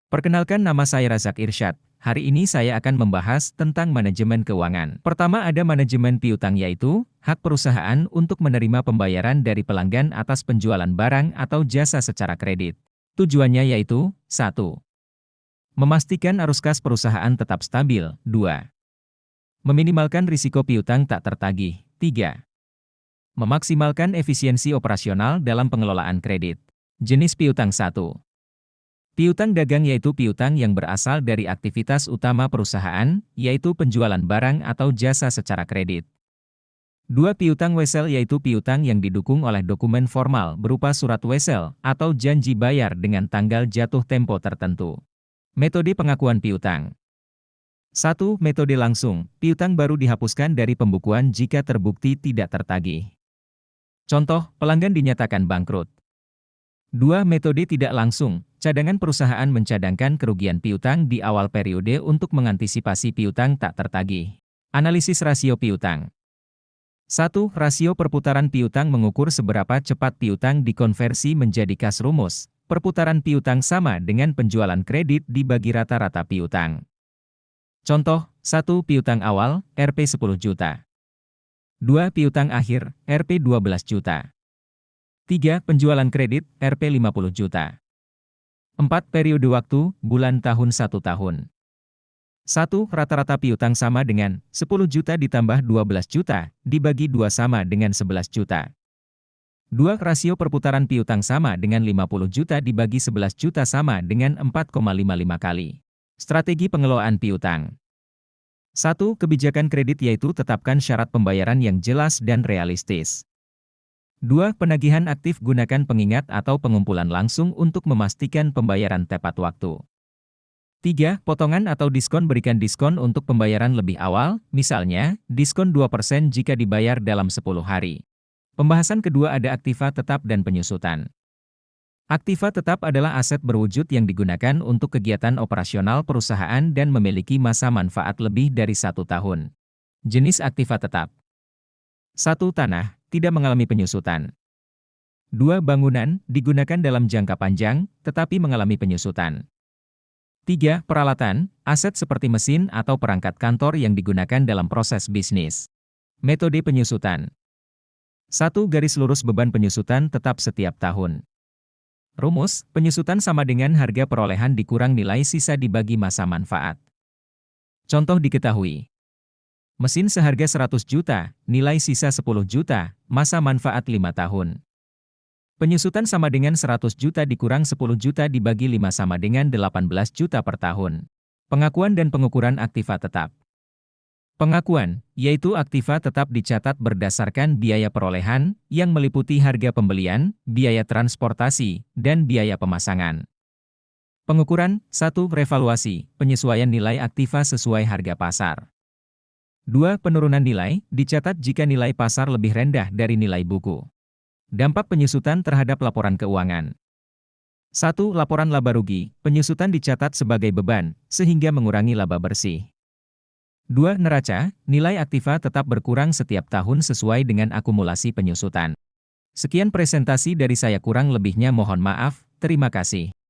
Perkenalkan, nama saya Razak Irsyad. Hari ini saya akan membahas tentang manajemen keuangan. Pertama, ada manajemen piutang, yaitu hak perusahaan untuk menerima pembayaran dari pelanggan atas penjualan barang atau jasa secara kredit. Tujuannya yaitu 1. Memastikan arus kas perusahaan tetap stabil. 2. Meminimalkan risiko piutang tak tertagih. 3. Memaksimalkan efisiensi operasional dalam pengelolaan kredit. Jenis piutang 1. Piutang dagang, yaitu piutang yang berasal dari aktivitas utama perusahaan, yaitu penjualan barang atau jasa secara kredit. 2. Piutang wesel, yaitu piutang yang didukung oleh dokumen formal berupa surat wesel atau janji bayar dengan tanggal jatuh tempo tertentu. Metode pengakuan piutang. 1. Metode langsung. Piutang baru dihapuskan dari pembukuan jika terbukti tidak tertagih. Contoh, pelanggan dinyatakan bangkrut. 2. Metode tidak langsung. Cadangan perusahaan mencadangkan kerugian piutang di awal periode untuk mengantisipasi piutang tak tertagih. Analisis rasio piutang. 1. Rasio perputaran piutang mengukur seberapa cepat piutang dikonversi menjadi kas rumus. Perputaran piutang sama dengan penjualan kredit dibagi rata-rata piutang. Contoh, 1. Piutang awal, Rp 10 juta. 2. Piutang akhir, Rp 12 juta. 3. Penjualan kredit, Rp 50 juta. 4. Periode waktu, bulan, tahun, 1 tahun. 1. Rata-rata piutang sama dengan 10 juta ditambah 12 juta, dibagi 2 sama dengan 11 juta. 2. Rasio perputaran piutang sama dengan 50 juta dibagi 11 juta sama dengan 4,55 kali. Strategi pengelolaan piutang. 1. Kebijakan kredit, yaitu tetapkan syarat pembayaran yang jelas dan realistis. 2. Penagihan aktif, gunakan pengingat atau pengumpulan langsung untuk memastikan pembayaran tepat waktu. 3. Potongan atau diskon, berikan diskon untuk pembayaran lebih awal, misalnya, diskon 2% jika dibayar dalam 10 hari. Pembahasan kedua ada aktiva tetap dan penyusutan. Aktiva tetap adalah aset berwujud yang digunakan untuk kegiatan operasional perusahaan dan memiliki masa manfaat lebih dari 1 tahun. Jenis aktiva tetap. 1. Tanah, tidak mengalami penyusutan. 2. Bangunan, digunakan dalam jangka panjang, tetapi mengalami penyusutan. 3. Peralatan, aset seperti mesin atau perangkat kantor yang digunakan dalam proses bisnis. Metode penyusutan. 1. Garis lurus beban penyusutan tetap setiap tahun. Rumus, penyusutan sama dengan harga perolehan dikurang nilai sisa dibagi masa manfaat. Contoh diketahui. Mesin seharga 100 juta, nilai sisa 10 juta, masa manfaat 5 tahun. Penyusutan sama dengan 100 juta dikurang 10 juta dibagi 5 sama dengan 18 juta per tahun. Pengakuan dan pengukuran aktiva tetap. Pengakuan, yaitu aktiva tetap dicatat berdasarkan biaya perolehan, yang meliputi harga pembelian, biaya transportasi, dan biaya pemasangan. Pengukuran. 1. Revaluasi, penyesuaian nilai aktiva sesuai harga pasar. 2. Penurunan nilai, dicatat jika nilai pasar lebih rendah dari nilai buku. Dampak penyusutan terhadap laporan keuangan. 1. Laporan laba rugi, penyusutan dicatat sebagai beban, sehingga mengurangi laba bersih. 2. Neraca, nilai aktiva tetap berkurang setiap tahun sesuai dengan akumulasi penyusutan. Sekian presentasi dari saya, kurang lebihnya mohon maaf, terima kasih.